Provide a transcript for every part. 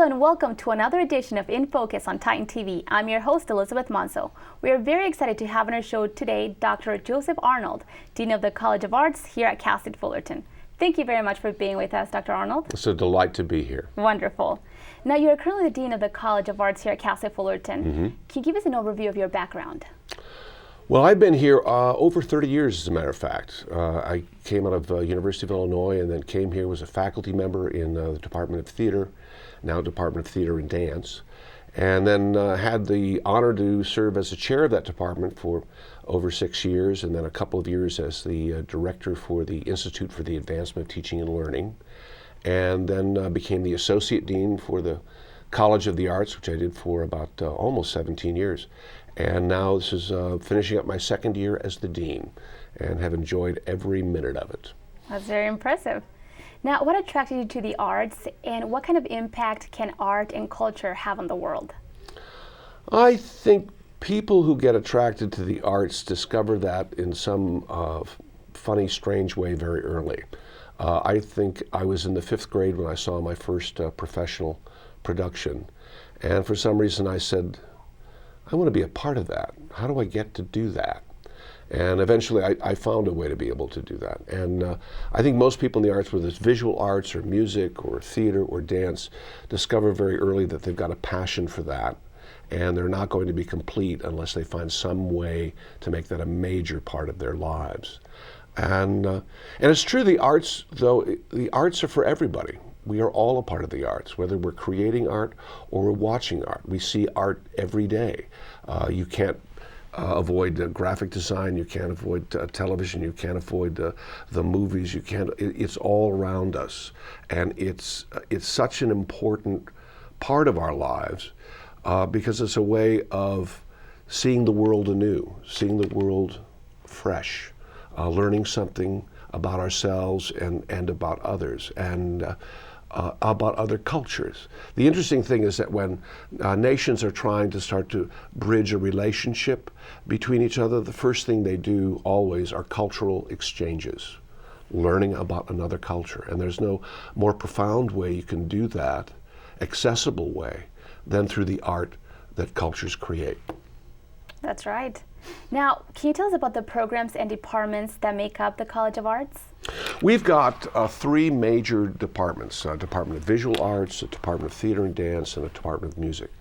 Hello and welcome to another edition of In Focus on Titan TV. I'm your host, Elizabeth Monso. We are very excited to have on our show today Dr. Joseph Arnold, Dean of the College of Arts here at Cal State Fullerton. Thank you very much for being with us, Dr. Arnold. It's a delight to be here. Wonderful. Now, you're currently the Dean of the College of Arts here at Cal State Fullerton. Can you give us an overview of your background? Well, I've been here over 30 years, as a matter of fact. I came out of University of Illinois and then came here, was a faculty member in the Department of Theater, now Department of Theater and Dance, and then had the honor to serve as the chair of that department for over 6 years, and then a couple of years as the director for the Institute for the Advancement of Teaching and Learning, and then became the associate dean for the College of the Arts, which I did for about almost 17 years. And now this is finishing up my second year as the dean, and have enjoyed every minute of it. That's very impressive. Now, what attracted you to the arts, and what kind of impact can art and culture have on the world? I think people who get attracted to the arts discover that in some funny, strange way very early. I think I was in the 5th grade when I saw my first professional production, and for some reason I said, I want to be a part of that. How do I get to do that? And eventually I found a way to be able to do that. And I think most people in the arts, whether it's visual arts or music or theater or dance, discover very early that they've got a passion for that, and they're not going to be complete unless they find some way to make that a major part of their lives. And it's true, the arts, though, the arts are for everybody. We are all a part of the arts, whether we're creating art or we're watching art. We see art every day. You can't avoid graphic design, you can't avoid television, you can't avoid the movies, it's all around us. And it's such an important part of our lives because it's a way of seeing the world anew, seeing the world fresh, learning something about ourselves and about others, and about other cultures. The interesting thing is that when nations are trying to start to bridge a relationship between each other, the first thing they do always are cultural exchanges, learning about another culture. And there's no more profound way you can do that, accessible way, than through the art that cultures create. That's right. Now, can you tell us about the programs and departments that make up the College of Arts? We've got 3 major departments, a Department of Visual Arts, a Department of Theater and Dance, and a Department of Music.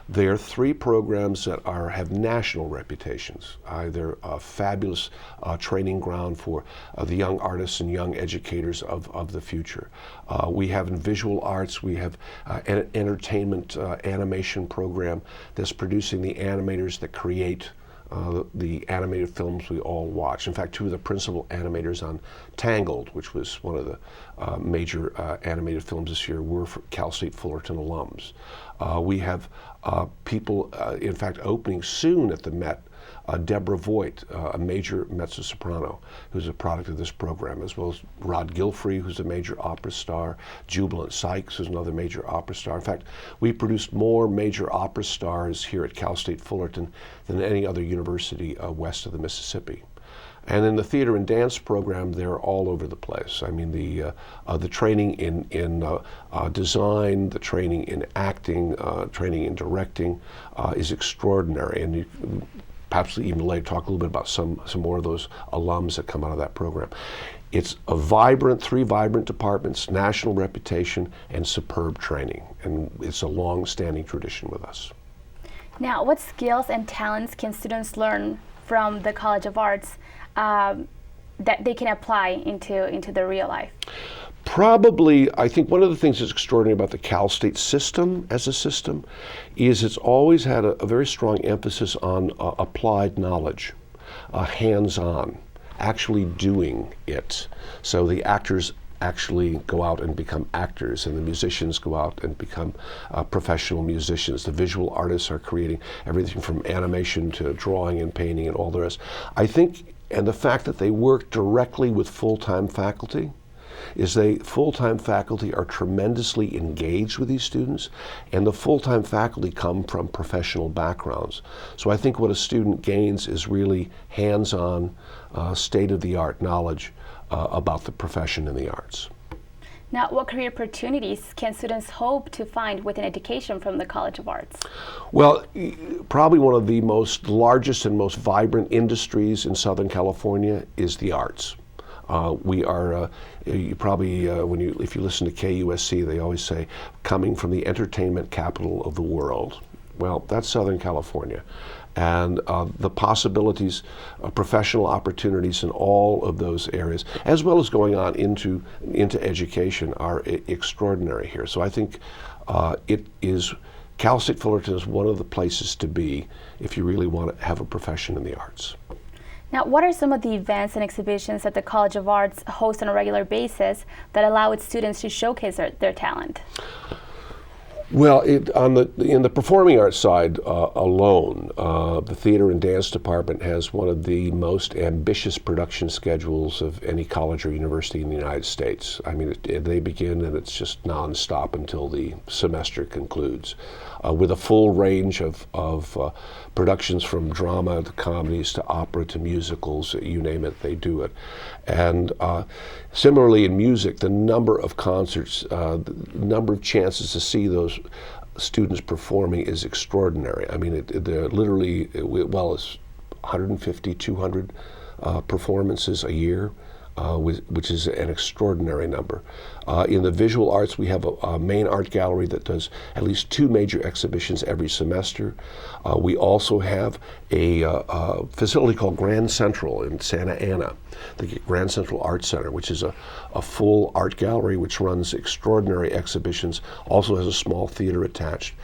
They are 3 programs that have national reputations. They're a fabulous training ground for the young artists and young educators of the future. We have in visual arts, we have an entertainment animation program that's producing the animators that create the animated films we all watch. In fact, 2 of the principal animators on Tangled, which was one of the major animated films this year, were Cal State Fullerton alums. We have people, in fact, opening soon at the Met, Deborah Voigt, a major mezzo-soprano, who's a product of this program, as well as Rod Gilfrey, who's a major opera star, Jubilant Sykes, who's another major opera star. In fact, we produced more major opera stars here at Cal State Fullerton than any other university west of the Mississippi. And in the theater and dance program, they're all over the place. I mean, the training in design, the training in acting, training in directing is extraordinary. And you perhaps even later talk a little bit about some more of those alums that come out of that program. It's a vibrant, 3 vibrant departments, national reputation, and superb training. And it's a long-standing tradition with us. Now, what skills and talents can students learn from the College of Arts that they can apply into their real life? Probably, I think one of the things that's extraordinary about the Cal State system as a system is it's always had a very strong emphasis on applied knowledge, hands-on, actually doing it. So the actors actually go out and become actors, and the musicians go out and become professional musicians. The visual artists are creating everything from animation to drawing and painting and all the rest. I think, and the fact that they work directly with full-time faculty, full-time faculty are tremendously engaged with these students, and the full-time faculty come from professional backgrounds. So I think what a student gains is really hands-on, state-of-the-art knowledge about the profession in the arts. Now, what career opportunities can students hope to find within education from the College of Arts? Well, probably one of the most largest and most vibrant industries in Southern California is the arts. We are, you probably, if you listen to KUSC, they always say, coming from the entertainment capital of the world. Well, that's Southern California. And the possibilities, professional opportunities in all of those areas, as well as going on into education, are extraordinary here. So I think Cal State Fullerton is one of the places to be if you really want to have a profession in the arts. Now, what are some of the events and exhibitions that the College of Arts hosts on a regular basis that allow its students to showcase their talent? Well, in the performing arts side alone, the theater and dance department has one of the most ambitious production schedules of any college or university in the United States. I mean, they begin and it's just nonstop until the semester concludes, with a full range of productions from drama to comedies to opera to musicals, you name it, they do it. And similarly in music, the number of concerts, the number of chances to see those students performing is extraordinary. I mean, they're literally, well, it's 150, 200 performances a year, which is an extraordinary number. In the visual arts, we have a main art gallery that does at least 2 major exhibitions every semester. We also have a facility called Grand Central in Santa Ana, the Grand Central Art Center, which is a full art gallery which runs extraordinary exhibitions, also has a small theater attached.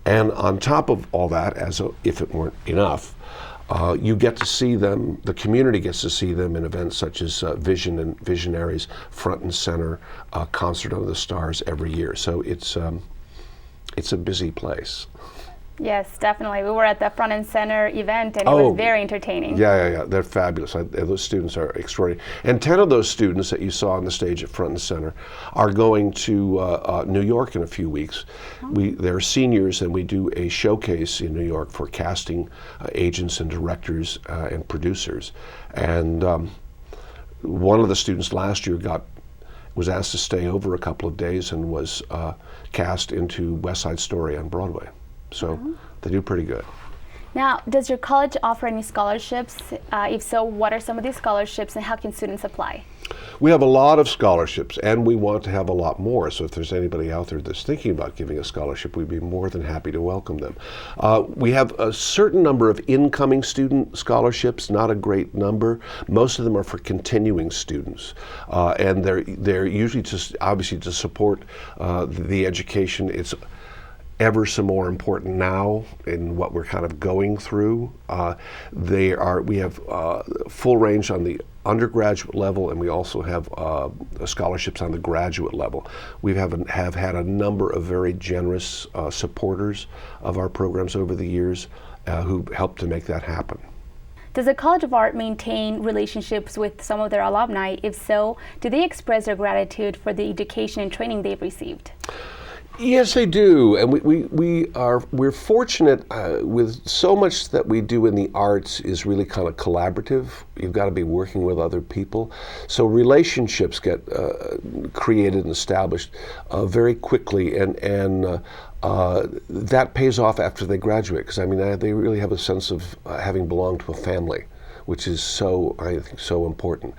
And on top of all that, if it weren't enough, you get to see them, the community gets to see them in events such as Vision and Visionaries, Front and Center, Concert of the Stars every year. So it's a busy place. Yes, definitely. We were at the Front and Center event and it was very entertaining. Yeah. They're fabulous. Those students are extraordinary. And 10 of those students that you saw on the stage at Front and Center are going to New York in a few weeks. They're seniors and we do a showcase in New York for casting agents and directors and producers. And one of the students last year was asked to stay over a couple of days and was cast into West Side Story on Broadway. So they do pretty good. Now, does your college offer any scholarships? If so, what are some of these scholarships and how can students apply? We have a lot of scholarships and we want to have a lot more. So if there's anybody out there that's thinking about giving a scholarship, we'd be more than happy to welcome them. We have a certain number of incoming student scholarships, not a great number. Most of them are for continuing students. And they're usually just obviously to support the education. It's ever so more important now in what we're kind of going through. We have full range on the undergraduate level, and we also have scholarships on the graduate level. We have had a number of very generous supporters of our programs over the years who helped to make that happen. Does the College of Art maintain relationships with some of their alumni? If so, do they express their gratitude for the education and training they've received? Yes, they do, and we're fortunate with so much that we do in the arts is really kind of collaborative. You've got to be working with other people, so relationships get created and established very quickly, and that pays off after they graduate. Because I mean, they really have a sense of having belonged to a family, which is I think, so important.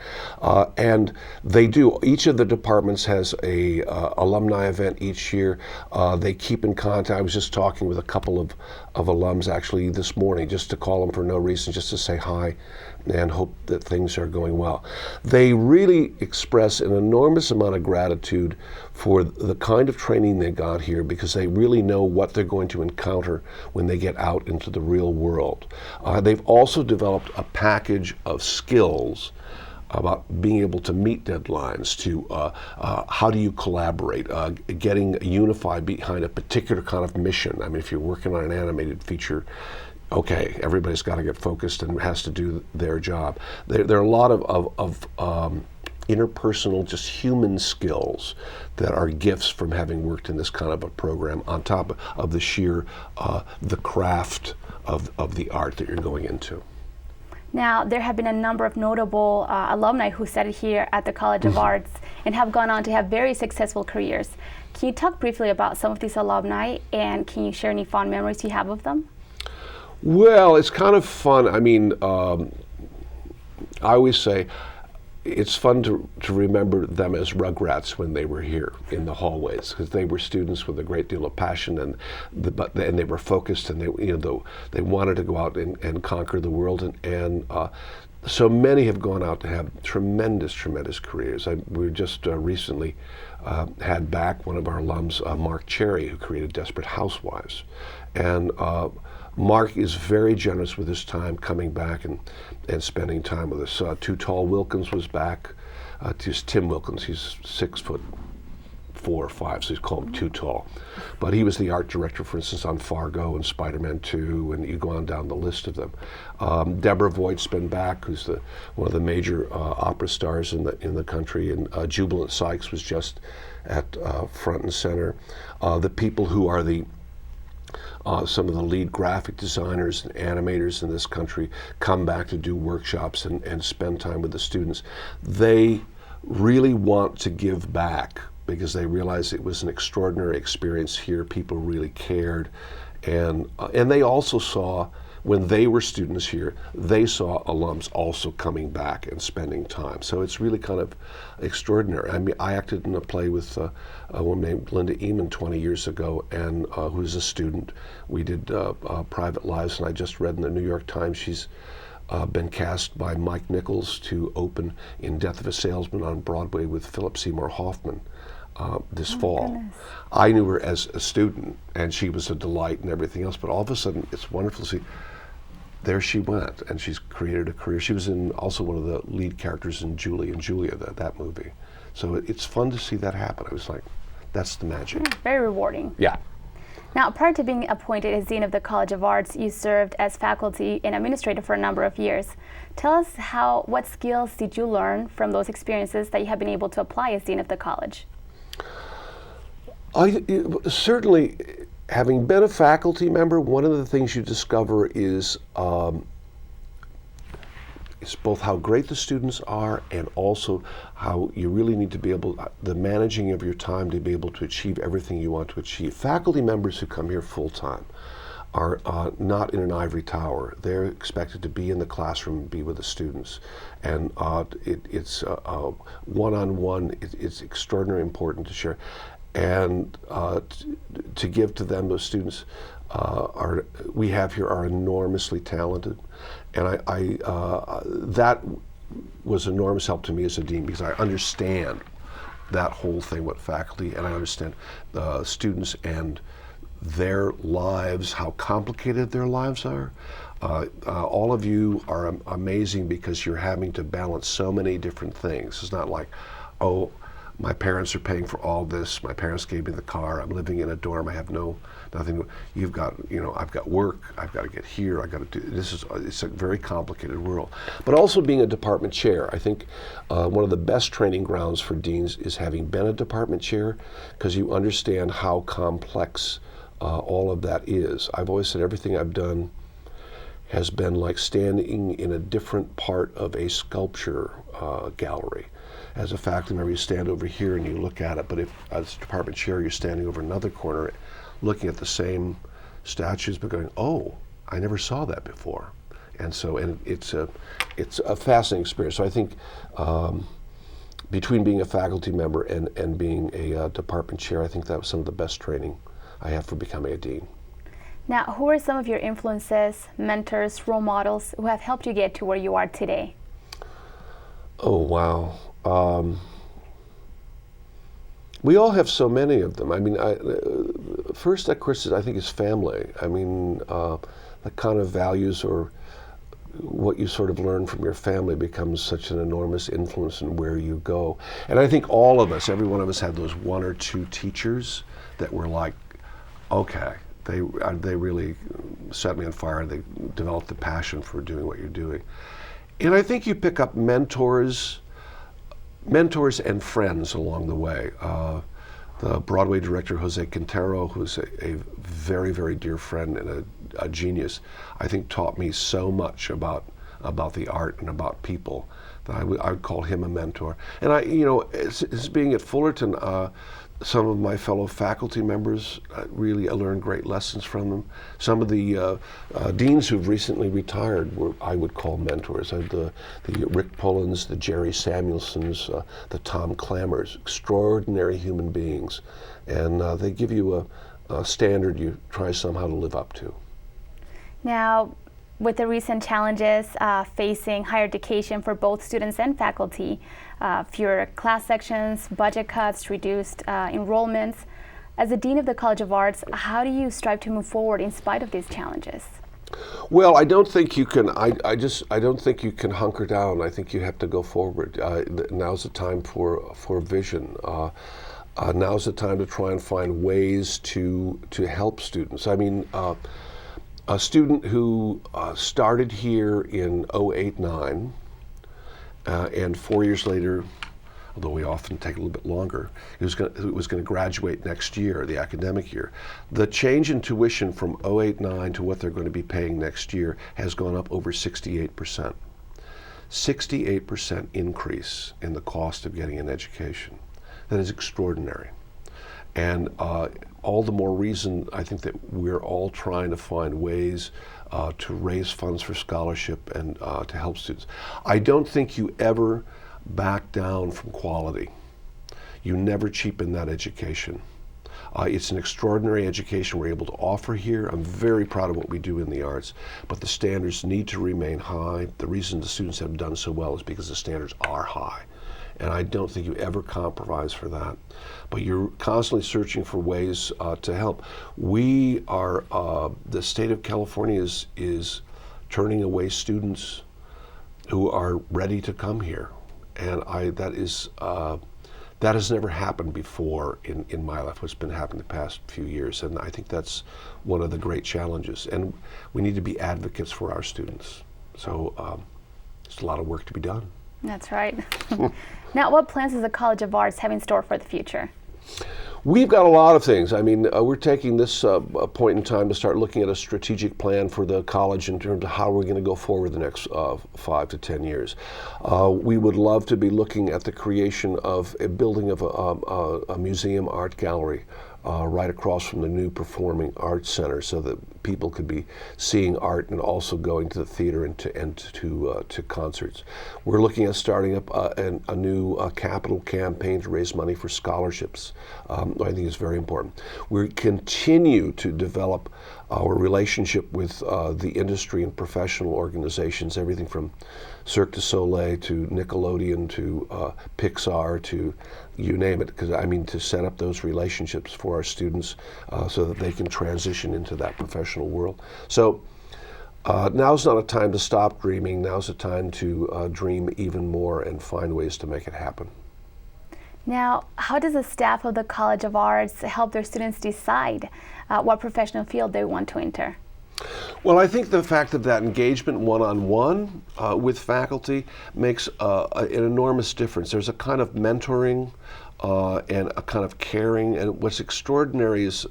And they do. Each of the departments has a alumni event each year. They keep in contact. I was just talking with a couple of alums actually this morning, just to call them for no reason, just to say hi and hope that things are going well. They really express an enormous amount of gratitude for the kind of training they got here, because they really know what they're going to encounter when they get out into the real world. They've also developed a package of skills about being able to meet deadlines, to how do you collaborate, getting unified behind a particular kind of mission. I mean, if you're working on an animated feature, okay, everybody's got to get focused and has to do their job. There are a lot of interpersonal, just human skills that are gifts from having worked in this kind of a program, on top of the sheer, the craft of the art that you're going into. Now, there have been a number of notable alumni who studied here at the College of Arts and have gone on to have very successful careers. Can you talk briefly about some of these alumni, and can you share any fond memories you have of them? Well, it's kind of fun. I mean, I always say it's fun to remember them as rugrats when they were here in the hallways, because they were students with a great deal of passion, and they were focused, and they wanted to go out and conquer the world, and so many have gone out to have tremendous careers. We just recently had back one of our alums, Mark Cherry, who created Desperate Housewives, and Mark is very generous with his time coming back and spending time with us. Too Tall Wilkins was back. Just Tim Wilkins, he's 6'4" or 5", so he's called him Too Tall. But he was the art director, for instance, on Fargo and Spider-Man 2, and you go on down the list of them. Deborah Voigt's been back, who's one of the major opera stars in the country, and Jubilant Sykes was just at front and center. The people who are some of the lead graphic designers and animators in this country come back to do workshops and spend time with the students. They really want to give back because they realize it was an extraordinary experience here. People really cared, and they also saw, when they were students here, they saw alums also coming back and spending time. So it's really kind of extraordinary. I mean, I acted in a play with a woman named Linda Eamon 20 years ago, and who was a student. We did Private Lives, and I just read in the New York Times she's been cast by Mike Nichols to open in Death of a Salesman on Broadway with Philip Seymour Hoffman this fall. Goodness. I knew her as a student, and she was a delight and everything else, but all of a sudden it's wonderful to see there she went, and she's created a career. She was also one of the lead characters in Julie and Julia, that movie. So it's fun to see that happen. I was like, that's the magic. Very rewarding. Yeah. Now, prior to being appointed as Dean of the College of Arts, you served as faculty and administrator for a number of years. Tell us what skills did you learn from those experiences that you have been able to apply as Dean of the College? Certainly, having been a faculty member, one of the things you discover is both how great the students are and also how you really need to be the managing of your time to be able to achieve everything you want to achieve. Faculty members who come here full-time are not in an ivory tower. They're expected to be in the classroom and be with the students. And it's one-on-one, it's extraordinarily important to share. And to give to them, those students we have here are enormously talented, and that was enormous help to me as a dean, because I understand that whole thing with faculty, and I understand the students and their lives, how complicated their lives are. All of you are amazing because you're having to balance so many different things. It's not like, oh, my parents are paying for all this, my parents gave me the car, I'm living in a dorm, I have nothing. You've got, I've got work, I've got to get here, I've got to do, it's a very complicated world. But also being a department chair, I think one of the best training grounds for deans is having been a department chair, because you understand how complex all of that is. I've always said everything I've done has been like standing in a different part of a sculpture gallery. As a faculty member, you stand over here and you look at it, but if as a department chair, you're standing over another corner looking at the same statues, but going, oh, I never saw that before. And so, it's a fascinating experience. So I think between being a faculty member and being a department chair, I think that was some of the best training I had for becoming a dean. Now, who are some of your influences, mentors, role models who have helped you get to where you are today? Oh, wow. We all have so many of them. I mean, first, of course, I think is family. I mean, the kind of values or what you sort of learn from your family becomes such an enormous influence in where you go. And I think all of us, every one of us, had those one or two teachers that were like, okay, they really set me on fire. They developed the passion for doing what you're doing. And I think you pick up mentors and friends along the way. The Broadway director, Jose Quintero, who's a very, very dear friend and a genius, I think taught me so much about about the art and about people. I would call him a mentor. And as being at Fullerton, some of my fellow faculty members, I learned great lessons from them. Some of the deans who've recently retired I would call mentors. The Rick Pullens, the Jerry Samuelsons, the Tom Clammers, extraordinary human beings. And they give you a standard you try somehow to live up to. Now, with the recent challenges facing higher education for both students and faculty, fewer class sections, budget cuts, reduced enrollments, as the Dean of the College of Arts, how do you strive to move forward in spite of these challenges? Well, I don't think you can. I don't think you can hunker down. I think you have to go forward. Now's the time for vision. Now's the time to try and find ways to help students. I mean, a student who started here in 08-09, and 4 years later, although we often take a little bit longer, he was going to graduate next year, the academic year. The change in tuition from 08-09 to what they're going to be paying next year has gone up over 68%. 68% increase in the cost of getting an education. That is extraordinary. And all the more reason, I think, that we're all trying to find ways to raise funds for scholarship and to help students. I don't think you ever back down from quality. You never cheapen that education. It's an extraordinary education we're able to offer here. I'm very proud of what we do in the arts, but the standards need to remain high. The reason the students have done so well is because the standards are high. And I don't think you ever compromise for that. But you're constantly searching for ways to help. We are, the state of California is turning away students who are ready to come here. And that has never happened before in my life. What's been happening the past few years. And I think that's one of the great challenges. And we need to be advocates for our students. So there's a lot of work to be done. That's right. Now, what plans does the College of Arts have in store for the future? We've got a lot of things. I mean, we're taking this point in time to start looking at a strategic plan for the college in terms of how we're going to go forward the next 5 to 10 years. We would love to be looking at the creation of a building of a museum art gallery right across from the new Performing Arts Center, so that people could be seeing art and also going to the theater and to concerts. We're looking at starting up a new capital campaign to raise money for scholarships. I think it's very important. We continue to develop our relationship with the industry and professional organizations, everything from Cirque du Soleil to Nickelodeon to Pixar to you name it, because I mean to set up those relationships for our students so that they can transition into that professional world. So now's not a time to stop dreaming. Now's a time to dream even more and find ways to make it happen. Now, how does the staff of the College of Arts help their students decide what professional field they want to enter? Well, I think the fact of that engagement one-on-one with faculty makes an enormous difference. There's a kind of mentoring and a kind of caring, and what's extraordinary is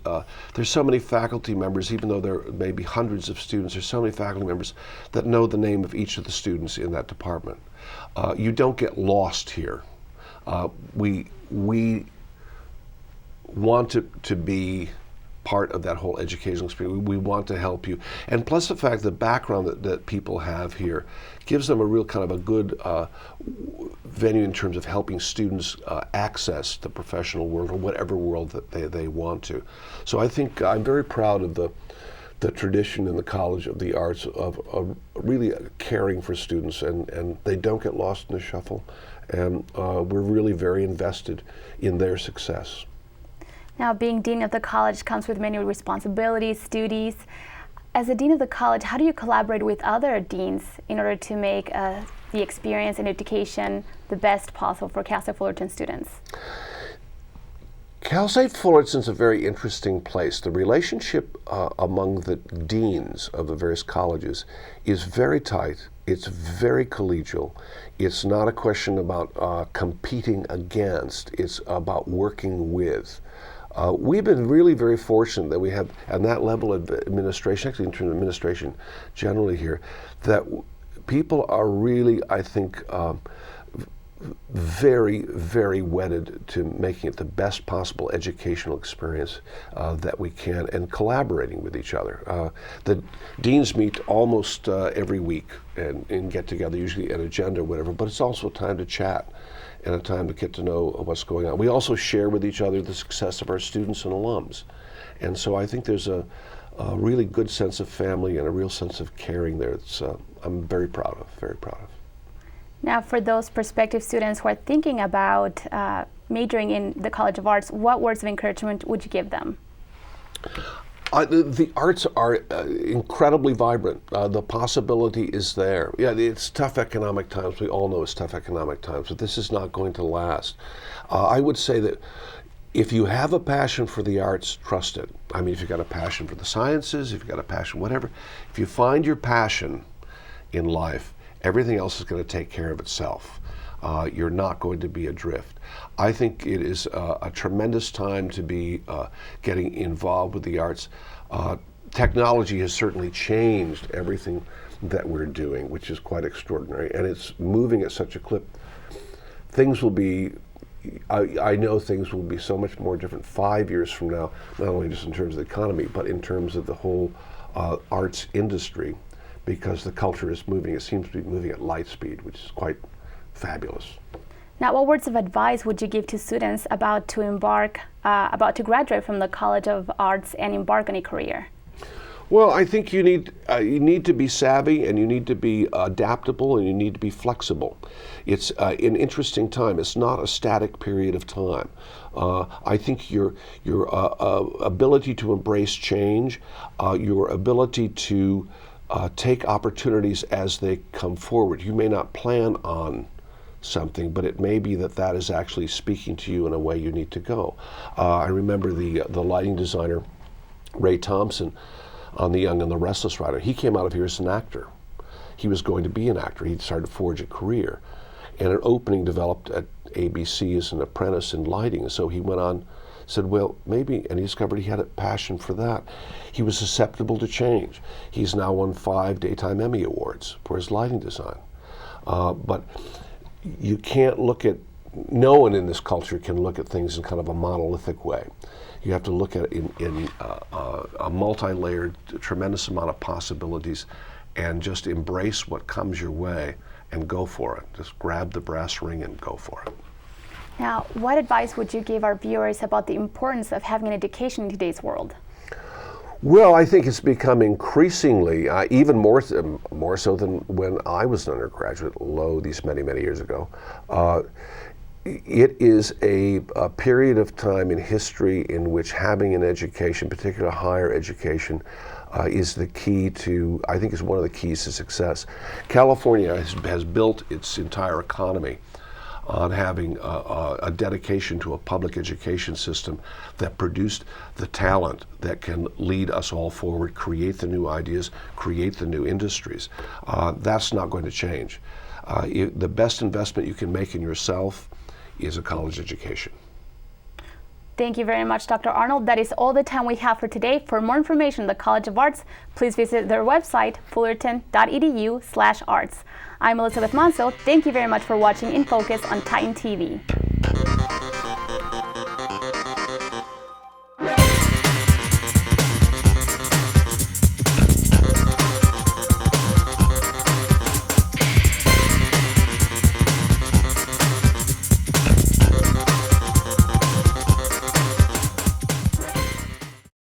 there's so many faculty members, even though there may be hundreds of students, there's so many faculty members that know the name of each of the students in that department. You don't get lost here. We want to be part of that whole educational experience. We want to help you. And plus the fact the background that people have here gives them a real kind of a good venue in terms of helping students access the professional world or whatever world that they want to. So I think I'm very proud of the tradition in the College of the Arts of really caring for students, and they don't get lost in the shuffle. And we're really very invested in their success. Now, being Dean of the College comes with many responsibilities, duties. As a Dean of the College, how do you collaborate with other deans in order to make the experience and education the best possible for Cal State Fullerton students? Cal State Fullerton is a very interesting place. The relationship among the deans of the various colleges is very tight. It's very collegial. It's not a question about competing against. It's about working with. We've been really very fortunate that we have, at that level of administration, actually in terms of administration generally here, that people are really, I think, very, very wedded to making it the best possible educational experience that we can, and collaborating with each other. The deans meet almost every week and get together, usually an agenda or whatever, but it's also time to chat and a time to get to know what's going on. We also share with each other the success of our students and alums. And so I think there's a really good sense of family and a real sense of caring there. It's, I'm very proud of, very proud of. Now, for those prospective students who are thinking about majoring in the College of Arts, what words of encouragement would you give them? The arts are incredibly vibrant. The possibility is there. Yeah, it's tough economic times. We all know it's tough economic times, but this is not going to last. I would say that if you have a passion for the arts, trust it. I mean, if you've got a passion for the sciences, if you've got a passion, whatever, if you find your passion in life, everything else is going to take care of itself. You're not going to be adrift. I think it is a tremendous time to be getting involved with the arts. Technology has certainly changed everything that we're doing, which is quite extraordinary, and it's moving at such a clip. Things will be, I know things will be so much more different 5 years from now, not only just in terms of the economy, but in terms of the whole arts industry, because the culture is moving. It seems to be moving at light speed, which is quite fabulous. Now, what words of advice would you give to students about to graduate from the College of Arts and embark on a career? Well, I think you need to be savvy, and you need to be adaptable, and you need to be flexible. It's an interesting time. It's not a static period of time. I think your ability to embrace change, your ability to take opportunities as they come forward. You may not plan on something, but it may be that that is actually speaking to you in a way you need to go. I remember the lighting designer, Ray Thompson, on The Young and the Restless writer. He came out of here as an actor. He was going to be an actor. He started to forge a career. And an opening developed at ABC as an apprentice in lighting. And so he went on, said, well, maybe, and he discovered he had a passion for that. He was susceptible to change. He's now won 5 Daytime Emmy Awards for his lighting design. But you can't look at, no one in this culture can look at things in kind of a monolithic way. You have to look at it in a multi-layered, tremendous amount of possibilities, and just embrace what comes your way and go for it. Just grab the brass ring and go for it. Now, what advice would you give our viewers about the importance of having an education in today's world? Well, I think it's become increasingly, even more so than when I was an undergraduate, these many, many years ago. It is a period of time in history in which having an education, particularly higher education, is the key to, I think is one of the keys to success. California has built its entire economy on having a dedication to a public education system that produced the talent that can lead us all forward, create the new ideas, create the new industries. That's not going to change. The best investment you can make in yourself is a college education. Thank you very much, Dr. Arnold. That is all the time we have for today. For more information on the College of Arts, please visit their website, fullerton.edu/arts. I'm Elizabeth Manso. Thank you very much for watching In Focus on Titan TV.